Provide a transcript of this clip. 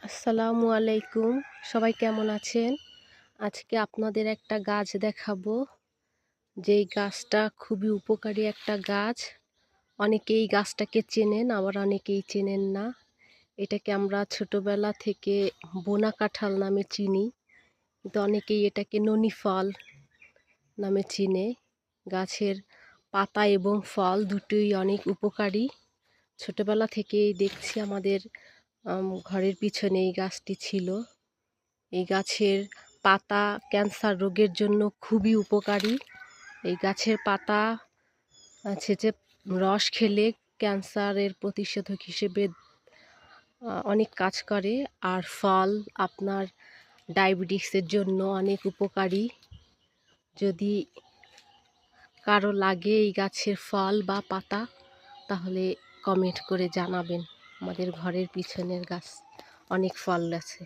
আসসালামু আলাইকুম। সবাই কেমন আছেন? আজকে আপনাদের একটা গাছ দেখাবো। যেই গাছটা খুবই উপকারী একটা গাছ। অনেকেই গাছটাকে চেনেন, আবার অনেকেই চেনেন না। এটাকে আমরা ছোটবেলা থেকে বোনা কাঁঠাল নামে চিনি। কিন্তু অনেকেই এটাকে ননি ফল নামে চিনে। গাছের পাতা এবং ফল দুটোই অনেক উপকারী। ছোটবেলা থেকেই দেখছি আমাদের ঘরের পিছনে এই গাছটি ছিল। এই গাছের পাতা ক্যান্সার রোগের জন্য খুবই উপকারী। এই গাছের পাতা ছেঁচে রস খেলে ক্যান্সারের প্রতিষেধক হিসেবে অনেক কাজ করে। আর ফল আপনার ডায়াবেটিসের জন্য অনেক উপকারী। যদি কারো লাগে এই গাছের ফল বা পাতা, তাহলে কমেন্ট করে জানাবেন। আমাদের ঘরের পিছনের গাছ অনেক ফল আছে।